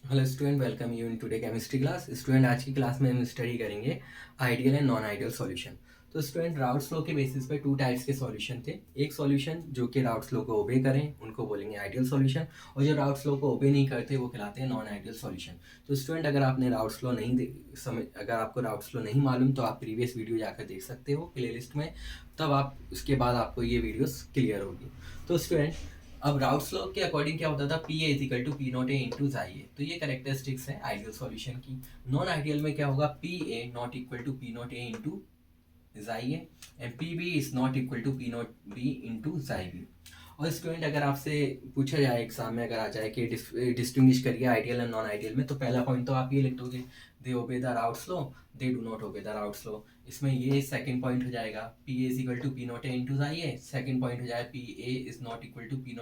Hello student, welcome you in today chemistry class. Student, आज की class में हम स्टडी करेंगे ideal and non ideal solution. तो स्टूडेंट, राउट्स लॉ के बेसिस पे टू टाइप्स के सॉल्यूशन थे। एक सॉल्यूशन जो कि राउट्स लॉ को ओबे करें उनको बोलेंगे आइडियल सॉल्यूशन, और जो राउट्स लॉ को ओबे नहीं करते वो कहलाते हैं नॉन आइडियल सॉल्यूशन। तो स्टूडेंट, अगर आपने राउट्स लॉ नहीं अगर आपको राउट्स लॉ नहीं मालूम तो आप प्रीवियस वीडियो जाकर देख सकते हो प्लेलिस्ट में, तब आप उसके बाद आपको ये वीडियोस क्लियर होगी। तो स्टूडेंट, अब राउट्स लॉ के अकॉर्डिंग क्या होता था, P A equal to P not A into chi A. तो ये करेक्टरिस्टिक्स है आइडियल सॉल्यूशन की। नॉन आइडियल में क्या होगा, P A not equal to P not A into chi A, and P B is not equal to P not B into chi B. और student, अगर आपसे पूछा जाए एग्जाम में, अगर आ जाए कि डिस्टिंग्विश करिए आइडियल एंड नॉन आइडियल में, तो पहला पॉइंट तो आप ये लिख दोगे, they obey the Raoult's law, they do not obey the Raoult's law. इसमें ये सेकंड पॉइंट हो जाएगा, P A is equal to P not A into chi A. Second point हो जाएगा, P A is not equal to P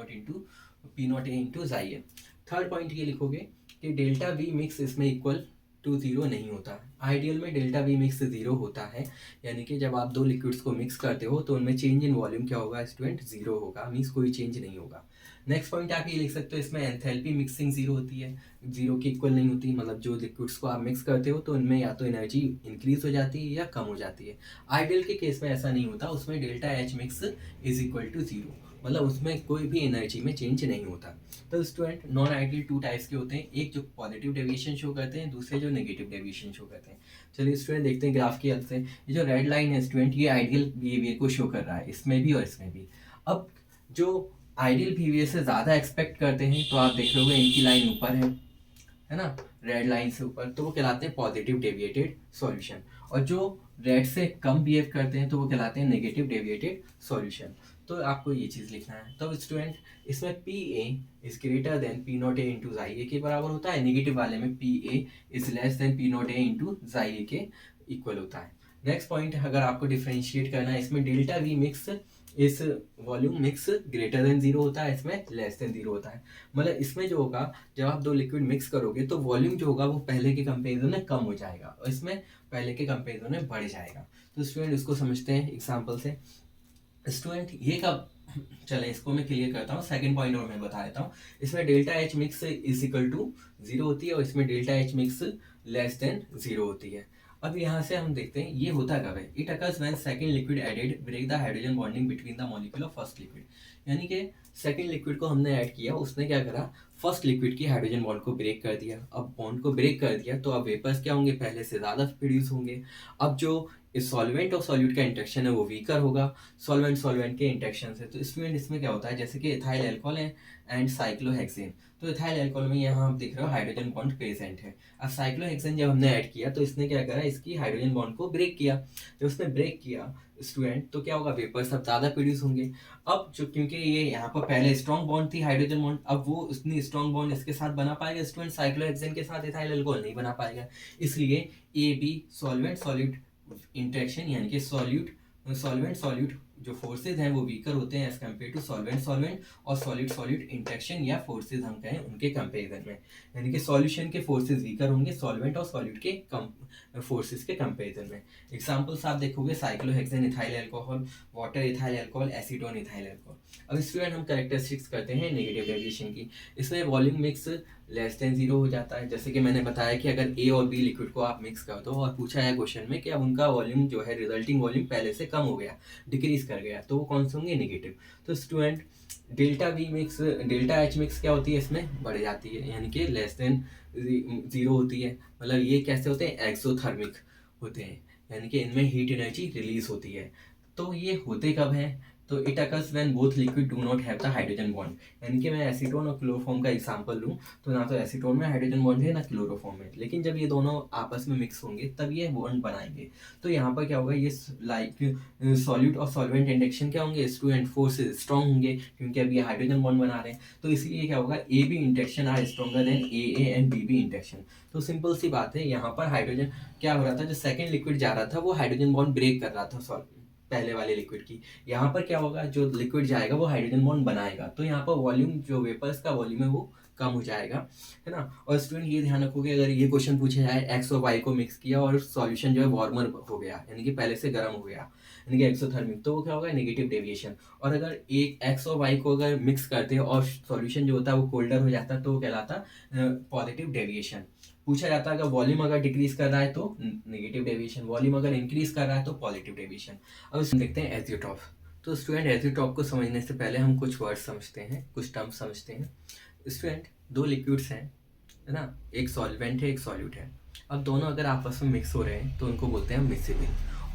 not A into chi A. Third point ये लिखोगे कि delta V mix इसमें equal to zero नहीं होता। Ideal में delta V mix zero होता है, यानी कि जब आप दो लिक्विड्स को मिक्स करते हो तो उनमें चेंज इन वॉल्यूम क्या होगा स्टूडेंट, जीरो होगा, मीन्स कोई चेंज नहीं होगा। नेक्स्ट पॉइंट आप ये लिख सकते हो, इसमें एंथैल्पी मिक्सिंग जीरो होती है, जीरो की इक्वल नहीं होती। मतलब जो लिक्विड्स को आप मिक्स करते हो तो उनमें या तो एनर्जी इंक्रीज हो जाती है या कम हो जाती है। आइडियल के केस में ऐसा नहीं होता, उसमें delta H mix is equal to zero, मतलब उसमें कोई भी एनर्जी में चेंज नहीं होता। तो student, non ideal two types के होते हैं, एक जो पॉजिटिव डेविएशन शो करते हैं, दूसरे जो नेगेटिव डेविएशन शो करते हैं। चलिए स्टूडेंट, देखते हैं ग्राफ की हेल्प से। ये जो रेड लाइन है स्टूडेंट, ये आइडियल बिहेवियर को शो कर रहा है, इसमें भी और इसमें भी। अब जो आइडियल बिहेवियर से ज़्यादा एक्सपेक्ट करते हैं तो आप देख लोगे इनकी लाइन ऊपर है ना, रेड लाइन से ऊपर, तो वो कहलाते हैं पॉजिटिव डेविएटेड सॉल्यूशन। और जो रेड से कम बिहेव करते हैं तो वो कहलाते हैं नेगेटिव डेविएटेड सॉल्यूशन। तो आपको ये चीज़ लिखना है। तो स्टूडेंट, इसमें P A is greater than P not A into chi ए के बराबर होता है, नेगेटिव वाले में P A is less than P not A into chi ए के इक्वल होता है। नेक्स्ट पॉइंट, अगर आपको डिफ्रेंशिएट करना है, इसमें डेल्टा वी मिक्स इस volume mix greater than zero होता है, इसमें लेस देन जीरो होता है। मतलब इसमें जो होगा, जब आप दो लिक्विड मिक्स करोगे तो वॉल्यूम जो होगा वो पहले के कंपेरिजन में कम हो जाएगा और इसमें पहले के कंपेरिजन में बढ़ जाएगा। तो स्टूडेंट, इसको समझते हैं एग्जाम्पल से। स्टूडेंट, ये कब, चले इसको मैं क्लियर करता हूँ, सेकंड पॉइंट और मैं बता देता हूँ। इसमें delta H mix is equal to zero होती है और इसमें delta H mix less than zero होती है। अब यहाँ से हम देखते हैं ये होता कब है। It occurs when second liquid added break the hydrogen bonding between the molecule of first liquid. यानी कि सेकंड लिक्विड को हमने ऐड किया, उसने क्या करा, फर्स्ट लिक्विड की हाइड्रोजन बॉन्ड को ब्रेक कर दिया। अब बॉन्ड को ब्रेक कर दिया तो अब वेपर्स क्या होंगे, पहले से ज़्यादा प्रोड्यूस होंगे। अब जो इस सॉल्वेंट और सॉल्यूट का इंटरेक्शन है वो वीकर होगा सॉल्वेंट सॉल्वेंट के इंटरेक्शन से। तो स्टूडेंट, इसमें क्या होता है, जैसे कि इथाइल अल्कोहल है एंड साइक्लोहेक्सेन। तो इथाइल अल्कोहल में यहाँ आप देख रहे हो हाइड्रोजन बॉन्ड प्रेजेंट है। अब साइक्लोहेक्सेन जब हमने ऐड किया तो इसने क्या करा, इसकी हाइड्रोजन बॉन्ड को ब्रेक किया। जब उसने ब्रेक किया स्टूडेंट, तो क्या होगा, वेपर सब ज़्यादा प्रोड्यूस होंगे। अब जो, क्योंकि ये यहाँ पर पहले स्ट्रॉन्ग बॉन्ड थी हाइड्रोजन बॉन्ड, अब वो उतनी स्ट्रॉन्ग बॉन्ड इसके साथ बना पाएगा स्टूडेंट, साइक्लोहेक्सेन के साथ इथाइल अल्कोहल नहीं बना पाएगा। इसलिए A B solvent solute interaction, यानी कि सॉल्वेंट सॉल्यूट जो फोर्सेज हैं वो वीकर होते हैं as compare to solvent solvent और सॉलिड सॉलिड इंटरेक्शन या फोर्सेज हम कहें उनके कंपेरिजन में। यानी कि सॉल्यूशन के फोर्सेज वीकर होंगे सॉल्वेंट और सॉलिड के फोर्सेज के कंपेरिजन में। एग्जांपल्स आप देखोगे, cyclohexane ethyl alcohol, water ethyl alcohol, acetone ethyl alcohol. अब स्टूडेंट, हम कैरेक्टरिस्टिक्स करते हैं नेगेटिव डेविएशन की। इसमें volume mix less than zero हो जाता है। जैसे कि मैंने बताया कि अगर ए और बी लिक्विड को आप मिक्स कर दो और पूछा है क्वेश्चन में कि अब उनका वॉल्यूम जो है, रिजल्टिंग वॉल्यूम पहले से कम हो गया, डिक्रीज कर गया, तो वो कौन से होंगे, नेगेटिव। तो स्टूडेंट, डेल्टा एच मिक्स क्या होती है, इसमें बढ़ जाती है, यानी कि लेस देन जीरो होती है। मतलब ये कैसे होते हैं, एक्सोथर्मिक होते हैं, यानी कि इनमें हीट एनर्जी रिलीज होती है। तो ये होते कब हैं, तो it occurs when both liquid do not have the hydrogen bond. यानी कि मैं एसीटोन और क्लोरोफॉर्म का एग्जांपल लूँ तो ना तो एसीटोन में हाइड्रोजन बॉन्ड है ना क्लोरोफॉर्म में, लेकिन जब ये दोनों आपस में मिक्स होंगे तब ये बॉन्ड बनाएंगे। तो यहाँ पर क्या होगा, ये लाइक सॉल्यूट और सॉल्वेंट इंडक्शन क्या होंगे, स्टूडेंट फोर्सेज स्ट्रॉन्ग होंगे, क्योंकि अब ये हाइड्रोजन बॉन्ड बना रहे हैं। तो इसीलिए क्या होगा, A B induction are stronger than A and B B induction. तो सिंपल सी बात है, यहाँ पर हाइड्रोजन क्या हो रहा था, जो सेकेंड लिक्विड जा रहा था वो हाइड्रोजन बॉन्ड ब्रेक कर रहा था पहले वाले लिक्विड की। यहाँ पर क्या होगा, जो लिक्विड जाएगा वो हाइड्रोजन बॉन्ड बनाएगा, तो यहाँ पर वॉल्यूम जो वेपर्स का वॉल्यूम है वो कम हो जाएगा, है ना। और स्टूडेंट ये ध्यान रखोगे, अगर ये क्वेश्चन पूछा जाए एक्स और वाई को मिक्स किया और सॉल्यूशन जो है वार्मर हो गया, यानी कि पहले से गर्म हो गया, यानी कि एक्सोथर्मिक, तो वो क्या होगा, नेगेटिव डेविएशन। और अगर एक एक्स और वाई को अगर मिक्स करते और सॉल्यूशन जो होता है वो कोल्डर हो जाता तो वो कहलाता पॉजिटिव डेविएशन। पूछा जाता है अगर वॉल्यूम अगर डिक्रीज कर रहा है तो नेगेटिव डेविएशन, वॉल्यूम अगर इंक्रीज कर रहा है तो पॉजिटिव डेविएशन। अब इसमें देखते हैं एजियोट्रॉप। तो स्टूडेंट एजियोट्रॉप को समझने से पहले हम कुछ वर्ड समझते हैं, कुछ टर्म्स समझते हैं। स्टूडेंट दो लिक्विड्स हैं, है ना, एक सॉल्वेंट है एक सॉल्यूट है। अब दोनों अगर आपस में मिक्स हो रहे हैं तो उनको बोलते हैं मिक्सिबल,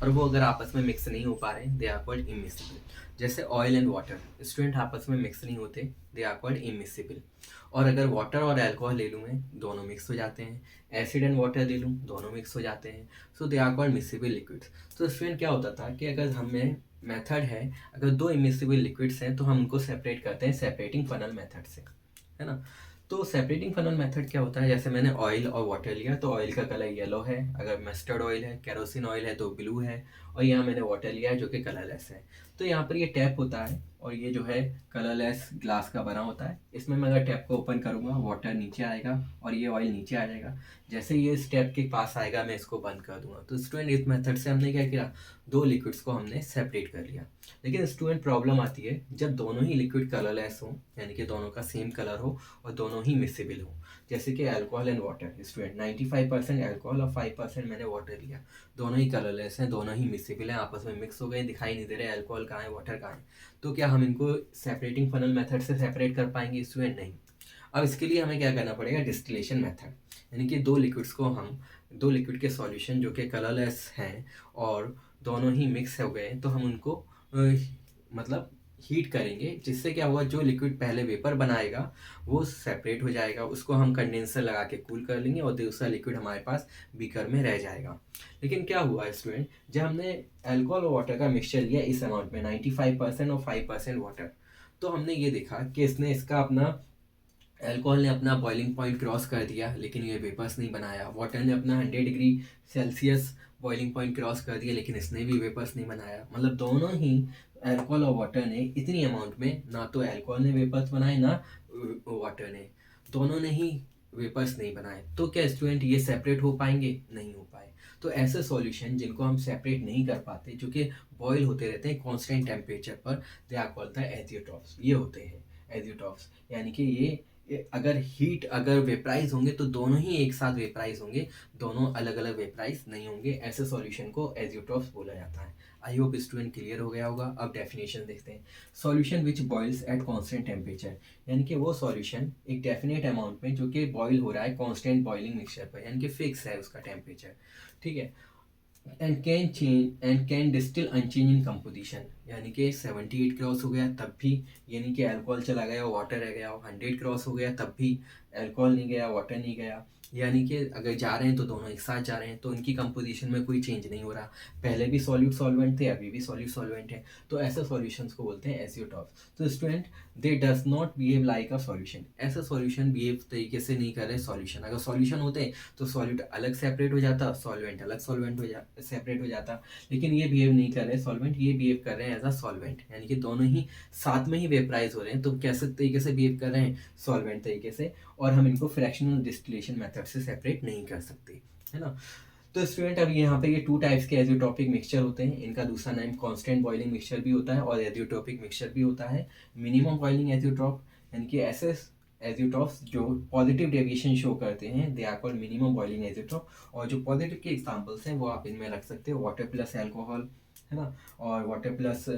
और वो अगर आपस में मिक्स नहीं हो पा रहे हैं दे आर कॉल्ड इमिसिबल। जैसे ऑयल एंड वाटर, स्टूडेंट आपस में मिक्स नहीं होते, दे आर कॉल्ड इमिसिबल। और अगर वाटर और अल्कोहल ले लूँ मैं, दोनों मिक्स हो जाते हैं। एसिड एंड वाटर ले लूँ, दोनों मिक्स हो जाते हैं, सो दे आर कॉल्ड मिक्सिबल लिक्विड्स। तो स्टूडेंट क्या होता था कि अगर हमें मेथड है, अगर दो इमिसिबल लिक्विड्स हैं तो हम उनको सेपरेट करते हैं सेपरेटिंग फनल मेथड से, है ना। तो सेपरेटिंग फनल मेथड क्या होता है, जैसे मैंने ऑयल और वाटर लिया तो ऑयल का कलर येलो है, अगर मस्टर्ड ऑयल है, केरोसिन ऑयल है तो ब्लू है, और यहाँ मैंने वाटर लिया है जो कि कलरलेस है। तो यहाँ पर ये टैप होता है और ये जो है कलरलेस ग्लास का बना होता है। इसमें मैं अगर टैप को ओपन करूँगा वाटर नीचे आएगा और ये ऑयल नीचे आ जाएगा। जैसे ये इस टैप के पास आएगा मैं इसको बंद कर दूंगा। तो स्टूडेंट इस मेथड से हमने क्या किया, दो लिक्विड्स को हमने सेपरेट कर लिया। लेकिन स्टूडेंट प्रॉब्लम आती है जब दोनों ही लिक्विड कलरलेस हो, यानी कि दोनों का सेम कलर हो और दोनों ही मिक्सेबल हो, जैसे कि alcohol and water. Student 95% alcohol और 5% मैंने वाटर लिया, दोनों ही कलरलेस हैं, दोनों ही मिक्सेबल हैं, आपस में मिक्स हो गए, दिखाई नहीं दे रहे अल्कोहल कहाँ है वाटर कहाँ है। तो क्या हम इनको सेपरेटिंग फनल मेथड से सेपरेट कर पाएंगे? स्टूडेंट नहीं। अब इसके लिए हमें क्या करना पड़ेगा, डिस्टिलेशन मेथड, यानी कि दो लिक्विड्स को हम, दो लिक्विड के सॉल्यूशन जो कि कलरलेस हैं और दोनों ही मिक्स हो गए तो हम उनको मतलब हीट करेंगे, जिससे क्या होगा, जो लिक्विड पहले वेपर बनाएगा वो सेपरेट हो जाएगा, उसको हम कंडेंसर लगा के कूल कर लेंगे और दूसरा लिक्विड हमारे पास बीकर में रह जाएगा। लेकिन क्या हुआ स्टूडेंट, जब हमने अल्कोहल और वाटर का मिक्सचर लिया इस अमाउंट में 95% और 5% वाटर, तो हमने ये देखा कि इसने इसका अपना, अल्कोहल ने अपना बॉइलिंग पॉइंट क्रॉस कर दिया लेकिन ये वेपर्स नहीं बनाया, वाटर ने अपना 100 degree Celsius boiling point cross कर दिया लेकिन इसने भी वेपर्स नहीं बनाया। मतलब दोनों ही, अल्कोहल और वाटर ने इतनी अमाउंट में, ना तो अल्कोहल ने वेपर्स बनाए ना वाटर ने, दोनों ने ही वेपर्स नहीं बनाए। तो क्या स्टूडेंट ये सेपरेट हो पाएंगे? नहीं हो पाए। तो ऐसे सॉल्यूशन जिनको हम सेपरेट नहीं कर पाते, जो कि बॉयल होते रहते हैं कांस्टेंट टेम्परेचर पर, they are called the azeotropes. ये होते हैं एजियोट्रॉप्स, यानी कि ये अगर हीट अगर वेपराइज होंगे तो दोनों ही एक साथ वेपराइज होंगे, दोनों अलग अलग वेपराइज नहीं होंगे। ऐसे सॉल्यूशन को एजियोट्रॉप्स बोला जाता है। आई होप स्टूडेंट क्लियर हो गया होगा। अब डेफिनेशन देखते हैं। Solution which boils at constant temperature, यानी कि वो सॉल्यूशन एक डेफिनेट अमाउंट में जो कि बॉयल हो रहा है कांस्टेंट बॉइलिंग मिक्सचर पर, यानी कि फिक्स है उसका टेम्परेचर, ठीक है। And can distil unchanged in composition, यानी कि 78 क्रॉस हो गया तब भी, यानी कि अल्कोहल चला गया वाटर रह गया, 100 क्रॉस हो गया तब भी अल्कोहल नहीं गया वाटर नहीं गया, यानी कि अगर जा रहे हैं तो दोनों एक साथ जा रहे हैं, तो उनकी कंपोजिशन में कोई चेंज नहीं हो रहा, पहले भी सॉल्यूट सॉल्वेंट थे अभी भी सॉल्यूट सॉल्वेंट है। तो ऐसे सॉल्यूशंस को बोलते हैं एजियोट्रॉप्स। तो student they does not behave like a solution, ऐसा सॉल्यूशन बिहेव तरीके से नहीं कर रहे सॉल्यूशन। अगर सॉल्यूशन होते तो सॉल्यूट अलग सेपरेट हो जाता, सॉल्वेंट अलग सॉल्वेंट हो जा सेपरेट हो जाता, लेकिन ये बिहेव नहीं कर रहे सॉल्वेंट, ये बिहेव कर रहे हैं एज अ सॉल्वेंट, यानी कि दोनों ही साथ में ही वेपराइज हो रहे हैं। तो कैसे तरीके से बिहेव कर रहे हैं? सॉल्वेंट तरीके से, और हम इनको फ्रैक्शनल डिस्टिलेशन मेथड से सेपरेट नहीं कर सकते, है ना। तो स्टूडेंट अब यहाँ पे ये टू टाइप्स के एजियोट्रॉपिक मिक्सचर होते हैं। इनका दूसरा नाम कांस्टेंट बॉइलिंग मिक्सचर भी होता है और एजियोट्रॉपिक मिक्सचर भी होता है। मिनिमम बॉइलिंग एजियोट्रॉप, यानी कि ऐसे एजियोट्रॉप्स जो पॉजिटिव डेविएशन शो करते हैं, they are called minimum boiling azeotrope. और जो पॉजिटिव के एग्जांपल्स हैं वो आप इनमें रख सकते हो, वाटर प्लस अल्कोहल, है ना, और water plus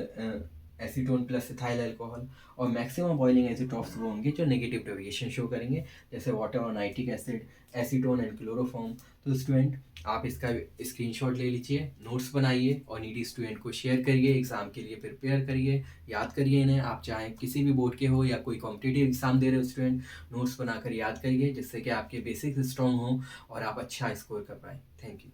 acetone plus ethyl alcohol. और मैक्सिमम बॉइलिंग एजियोट्रॉप्स वो होंगे जो नेगेटिव डेविएशन शो करेंगे, जैसे वाटर और nitric acid, acetone and chloroform. तो स्टूडेंट आप इसका स्क्रीनशॉट ले लीजिए, नोट्स बनाइए और नीडी स्टूडेंट को शेयर करिए, एग्ज़ाम के लिए प्रिपेयर करिए, याद करिए इन्हें। आप चाहे किसी भी बोर्ड के हो या कोई कॉम्पिटिटिव एग्जाम दे रहे हो स्टूडेंट, नोट्स बनाकर याद करिए जिससे कि आपके बेसिक्स स्ट्रॉन्ग हो और आप अच्छा स्कोर कर पाएँ। Thank you.